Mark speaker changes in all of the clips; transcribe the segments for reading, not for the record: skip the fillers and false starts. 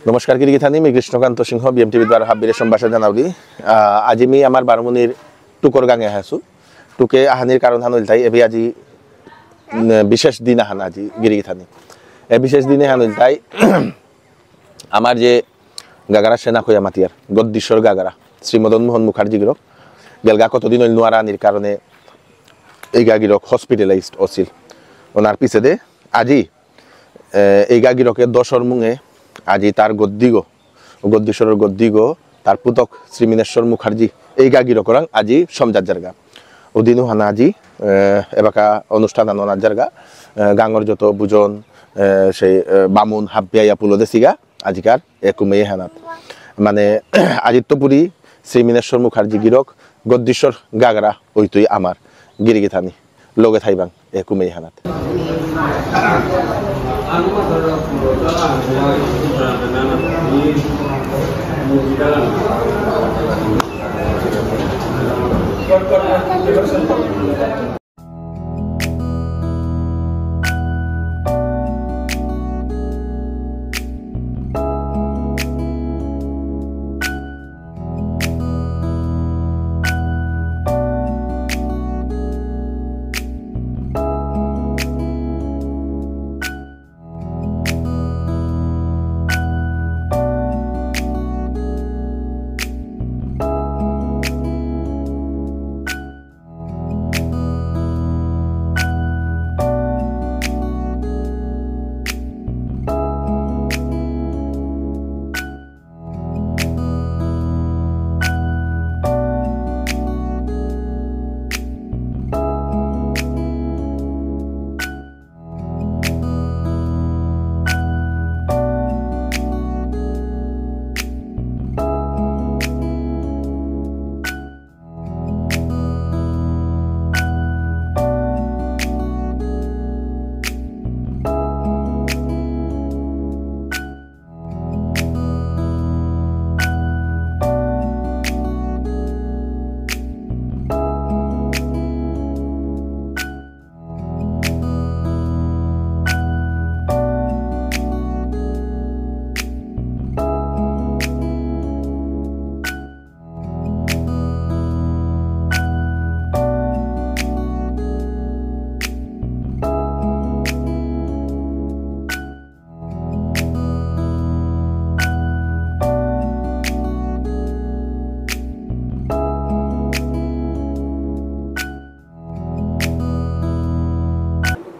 Speaker 1: নমস্কাৰ গিৰিগিথানি মই কৃষ্ণকান্ত সিংহ বিএমটিভি দ্বাৰা হাবিৰে সম্ভাষা জানাউলি আজি আমি আমাৰ বাৰমুনিৰ টুকৰ গাঙে আছো টুকে আহানিৰ কাৰণ হানল তাই এবি আজি বিশেষ দিন আহান আজি গিৰিগিথানি এই বিশেষ দিনে হানল তাই আমাৰ যে গাগাৰা সেনা খয়া মাতিয়ার গদ্দীশ্বর গাগারা শ্রী মদন মোহন মুখার্জি গিরক গেলগা কতদিন হইল নোয়ারা আনির কারণে এই গাগিরক হসপিটালাইজড আছিল ওনার পিছে দে আজি এই গাগিরকের দশর মুঙে আজি তার গদ্দীশ্বরের গদ্দিগো তার পুতক শ্রী মিনেশ্বর মুখার্জি এই গাগির করাং আজি সমজার জায়গা ওদিনও হানা আজি এবাকা অনুষ্ঠান আনার জায়গা গাঙর যত বুজন সেই বামুন হাবিয়া পুলো দেশিগা আজিকার একুমেয়ে হানাত মানে আজিত্যপুরী শ্রী মিনেশ্বর মুখার্জি গিরক গদ্দীশ্বর গাগরা ওইতুই আমার গিরিগিথানি লগে থাইবাং একুমেয়ে হানাত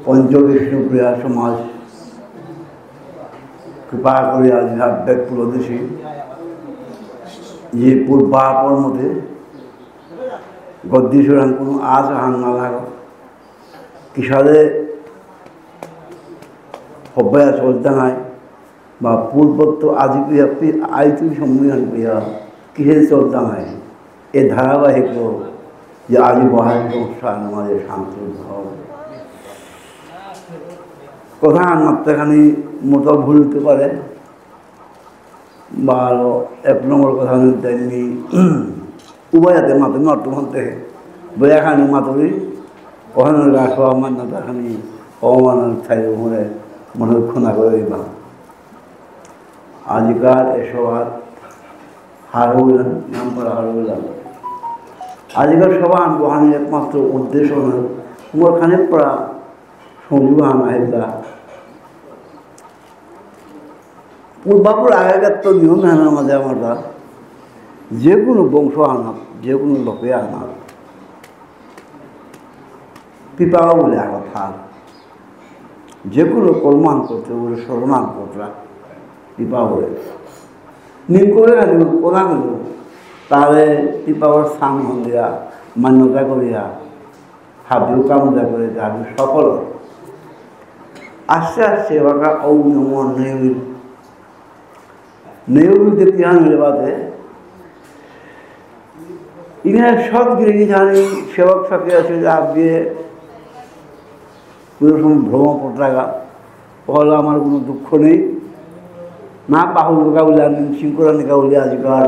Speaker 2: পঞ্চবিষ্ণুপ্রিয়া সমাজ কৃপা করে আজ হাব্যাক প্রদেশে যে পূর্বাপর মধ্যে গদ্দীশ্বর কোনো আজ হান্না লাগ কিসারে হব্বায়া চলতে নাই বা পূর্বত্ব আজি প্রিয়াপ্তি আইতু সম্মিলন প্রিয়া কিসের চলতে নাই এ ধারাবাহিক যে আজি বহাল সংস্থান আমাদের শান্ত ভাব কথা মাত্রাখানি মোটা ভুল হতে পারে বা এক নম্বর কথা তেমনি উভয়াতে মাতে নর্তমন্তে বয়াখানি মাতরি ওখানে রাখা মান্যতাখানি অমানের ছাই মনে মনে খুনা করে দিবা আজিকার এসব হার হইলাম নাম করা হার হইলাম আজিকার সবাই বহানির একমাত্র উদ্দেশ্য মোরখানে পড়া সংযোগান আহিতা পূর্বাপুর আগেকার তো নিয়ম হানার মাঝে আমরা যে কোনো বংশ আনাত যে কোনো লোকে আনাত পিপাও বলে কথা যে কোনো কর্মান করতে বলে স্মরণান করতরা পিপা বলে নিম করে গেল কোনা গেল তাহলে পিপাওয়ার স্থান হলিয়া মান্যতা করিয়া হাবিও কামনা করে হাবি সফল আস্তে আস্তে বাঁকা ঔ নম নেউলতে পিয়ান হলে বাদে ইনার সব গিরিগিথানি সেবক সাথে আছে লাভ দিয়ে কোনো সময় ভ্রমণ পটাগা হলে আমার কোনো দুঃখ নেই না বাহুল গাউলি আর শৃঙ্খলানি গাউলি আজকাল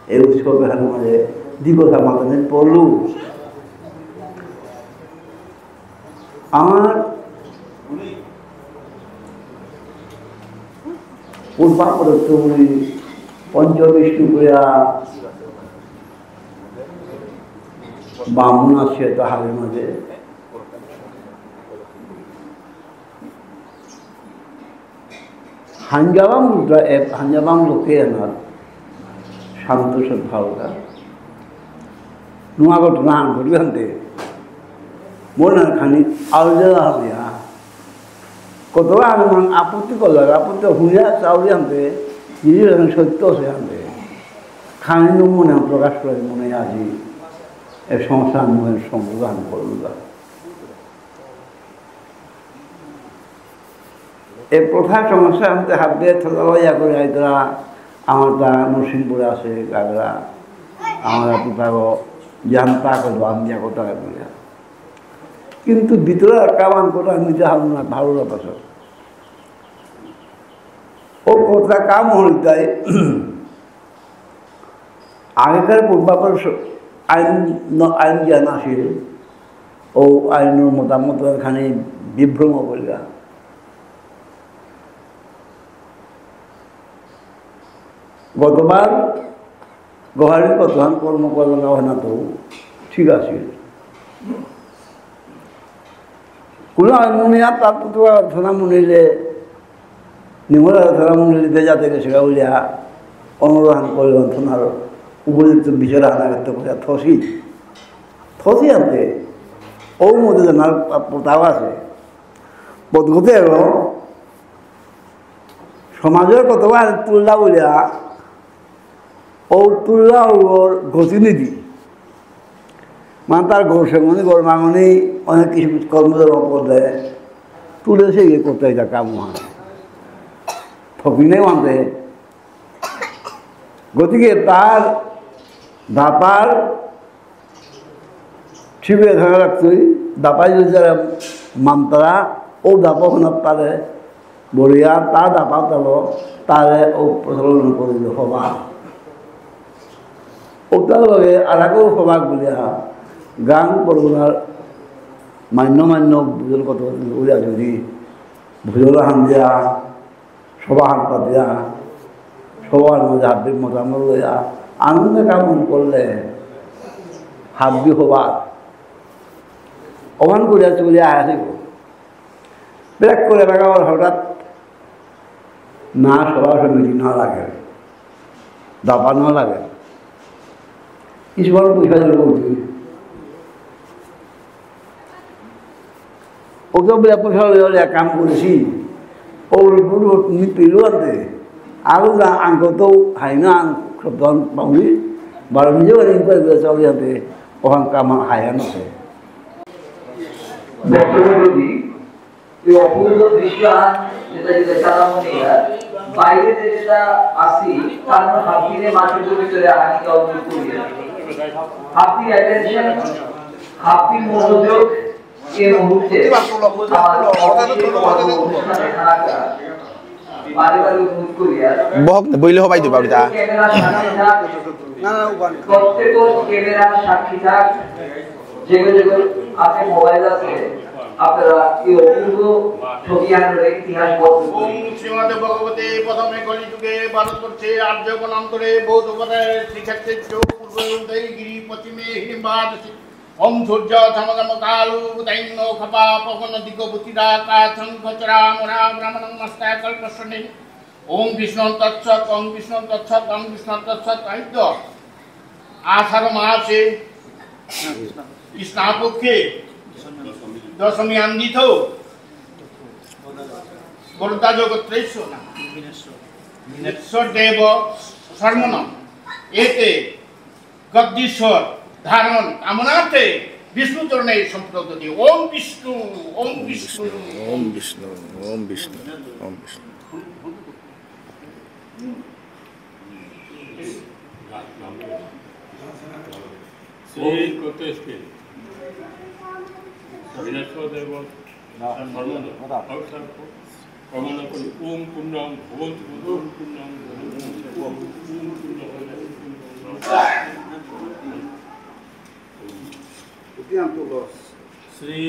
Speaker 2: এই উৎসবের মাঝে দিগতা মাতানে পড়লু আমার পূর্বাপরত্তমণি পঞ্চবিষ্ণু কইয়া বামুন আছে তাহার মাঝে হাঞ্জাবাম মুদ্রা হাঞ্জাবাম লোকে এনার শান্ত সদ্ভাবটা নুয়া ঘটনা আন ঘটবে আনতে মনে খানি আলোচনা হবে কতবার আমি আপত্তি করলাম আপত্তি হুঁড়িয়া চাউলি আনতে নিজের সত্য সে আনতে খানি মনে প্রকাশ করে মনে আজি এ সংসার মনের সংবিধান করলাম এই প্রথা সমস্যা আনতে হাত দিয়ে থলা করে আইতরা আমার তা নরসিংপুরে আছে গাগরা আমার পিতাগ জানতা করবো আমি যা কথা বলিয়া কিন্তু ভিতরে কামান কথা নিজে হাল না ভালো পাশ ও কথা কাম হইতাই আগেকার পূর্বাপর আইন জ্ঞান আসিল ও আইনের মতামত খানি বিভ্রম করিয়া গতবার গোহারির কতক্ষণ কর্ম করলাম না তো ঠিক আছে কোনো মনিয়া তার তো ধনা মনিলে নিমলা ধনা মনিলিতে যাতে সেটা বলিয়া অনুরোধন করলাম ধনার উপযুক্ত বিচার আনা করতে বলিয়া থসি আনতে ও মধ্যে জানার প্রতাপ আছে বোধগতে এবং সমাজের কতবার তুললা বলিয়া ও তুললা ওর গতিনিধি মানে তার ঘর সেমনি ঘর মাঙনি অনেক কিছু কর্মদের অপর দেয় তুলে সে ইয়ে করতে এটা কাম হয় ঠকি নেই মানতে গতিকে তার দাপার শিবে ধরে রাখতই দাপাই যদি যারা মানতারা ও দাপা হনার তারে বলিয়া তা দাপা তাল তারে ও প্রচলন করে দিল সভা ওটার লগে আর আগেও সভা বলিয়া গান পরগনার মান্য বুঝল কত উড়িয়া যদি ভুজল হান দিয়া সভা হান পাতিয়া সবার মধ্যে হাব্বিক মতামত লইয়া আনন্দে কামন করলে হাব্বি হবার অমান করিয়া চলিয়া আসিব ব্রেক করে লাগাবার হঠাৎ না সবার সমিতি না লাগে দাবা না লাগে কিছুক্ষণ পয়সা দিল বলছি ওকে বলে পয়সা লইয়া কাম করেছি ওর গুরু তুমি পেলো আনতে আরও যা আঙ্ক তো হাই না শব্দ পাবি বারো নিজেও ইনকোয়ারি করে চাউলি আনতে ওখান কাম হাইয়া নথে
Speaker 3: এই অপূর্ব দৃশ্যান যেটা যেটা চালামনিয়া বাইরে যেটা আসি তার হাতিরে মাটির ভিতরে আনিকে অবুল করিয়া হাতি অ্যাটেনশন হাতি মনোযোগ এই মুহূর্তে অনুষ্ঠানে থাকা পারিবারিক অনুরোধ করিয়া
Speaker 1: বহক বইলে হবাই দিবা ওটা
Speaker 3: ক্যামেরা সামনে থাক প্রত্যেক ক্যামেরা সাক্ষী থাক যেগুলো আপনি মোবাইল আছে আপনারা এই অপূর্ব ছবি আনলে ইতিহাস বদলে
Speaker 4: শ্রীমদ ভগবতে প্রথমে কলিযুগে ভারতবর্ষে আর্য বনান্তরে বৌদ্ধ পদায় শ্রীক্ষেত্রে পূর্বোদয় গিরি পশ্চিমে হিমবাদ ওম সূর্য সমগম কালু দৈন্য খপা পবন দিগবতীরা কাছংখচরা মোরা ব্রাহ্মণ মস্তায় কল্পশনে ওম বিষ্ণু তৎসৎ ওম বিষ্ণু তৎসৎ ওম বিষ্ণু তৎসৎ আইদ্য আষাঢ় মাসে কৃষ্ণপক্ষে দশমী আন্দিত বরদা জগত্রেশ্ব বিনেশ্বর দেব শর্মণ এতে গদ্দীশ্বর ধারণ কামনার্থে বিষ্ণু চরণে সম্প্রতি ওম বিষ্ণু ওম বিষ্ণু
Speaker 1: ওম বিষ্ণু ওম বিষ্ণু ওম বিষ্ণু
Speaker 5: সেই করতে এসে বিনেশ্বর দেব শর্মণ কামনা করি ওম পূর্ণম ভবন্তু ওম পূর্ণম ওম পূর্ণম শ্রী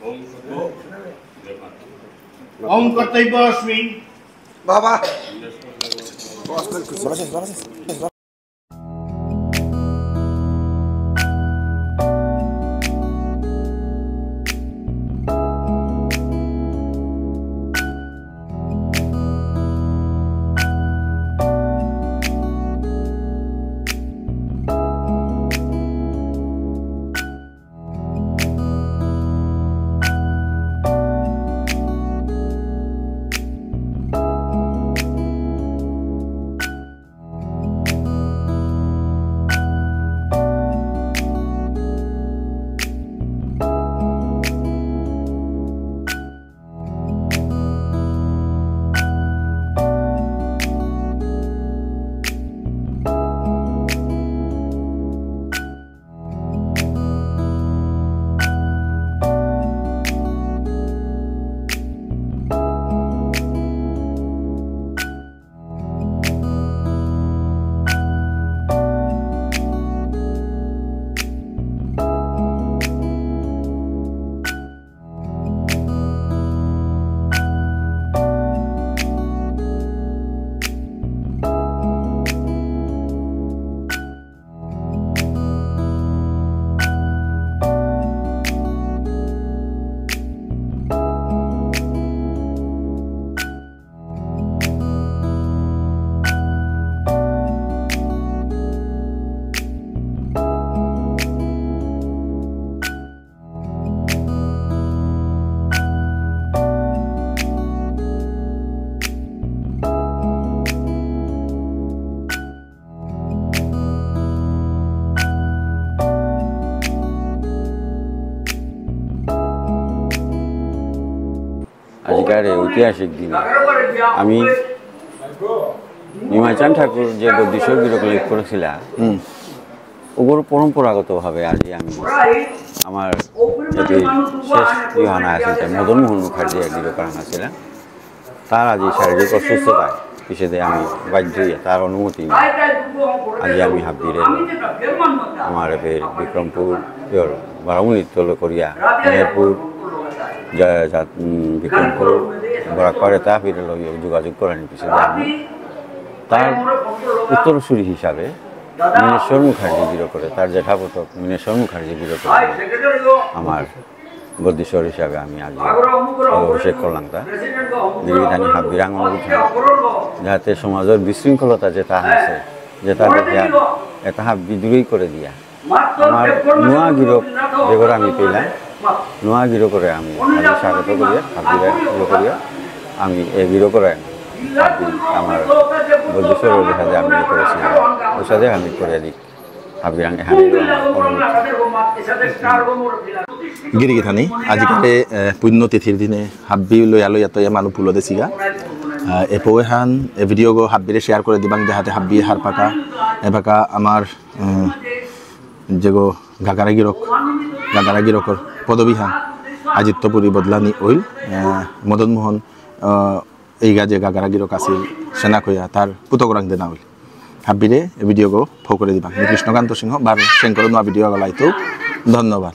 Speaker 5: ওম
Speaker 4: ওম কর্তব্য অস্মি
Speaker 6: বাবা আজকের এই ঐতিহাসিক দিনে আমি নিমাইচাঁদ ঠাকুর যে বদ্রীশ্বর গিরক লেখ করেছিল ওগুলো পরম্পরাগতভাবে আজ আমি আমার যদি শেষ ইহানা আছে মদন মোহন মুখার্জি এক গিরকার ছিল তার আজ শারীরিক অসুস্থতায় পিছিয়ে আমি বাধ্য তার অনুমতি নিয়ে আজ আমি হাবিরে আমার বিক্রমপুর বারামুনি তল করিয়া মেহেরপুর বিক্রমপুর বরাকরে তা ফিরে যোগাযোগ করেন পিছিয়ে আমি তার উত্তরসূরি হিসাবে মিনেশ্বর মুখার্জি গিরো করে তার জেঠাপতক মিনেশ্বর মুখার্জি গিরো করে আমার বদ্রীশ্বর হিসাবে আমি আজ অভিষেক করলাম তা গিরিধানী হাবিরাং অনুরোধ যাতে সমাজের বিশৃঙ্খলতা যেটা আছে যেটা দেখে এটা হাবি দূরেই করে দিয়া আমার নোয়া গিরক যেগুলো আমি পেলাম নোয়া গিরো করে আমি স্বাগত করিয়া হাবিরা গিরো করিয়া আমি এ গিরো করে আমার বদ্রীশ্বরের দেখা যায় আমি করেছিলাম ওর সাথে আমি করে দিই হাবিরাং
Speaker 1: গিরিগিথানি আজিকালি পুণ্যতিথির দিনে হাব্বি লইয়া লইয়া তো মানুষ ফুলো দেছিগা এপোহান এ ভিডিও গো হাব্বিরে শেয়ার করে দিবাং যাহাতে হাব্বি হার পাকা এপাকা আমার যেগো গাগারা গিরকর পদবিহান আজিত্যপুরী বদলানি ওইল মদন মোহন এই গাজে গাগারা গিরক আছিল সেনাক হইয়া তার পুতকরাং দেনা হইল হাব্বিরে এই ভিডিও গো ফো করে দিবাং কৃষ্ণকান্ত সিংহ বার সেঙ্কর নোয়া ভিডিও গলাইতো ধন্যবাদ।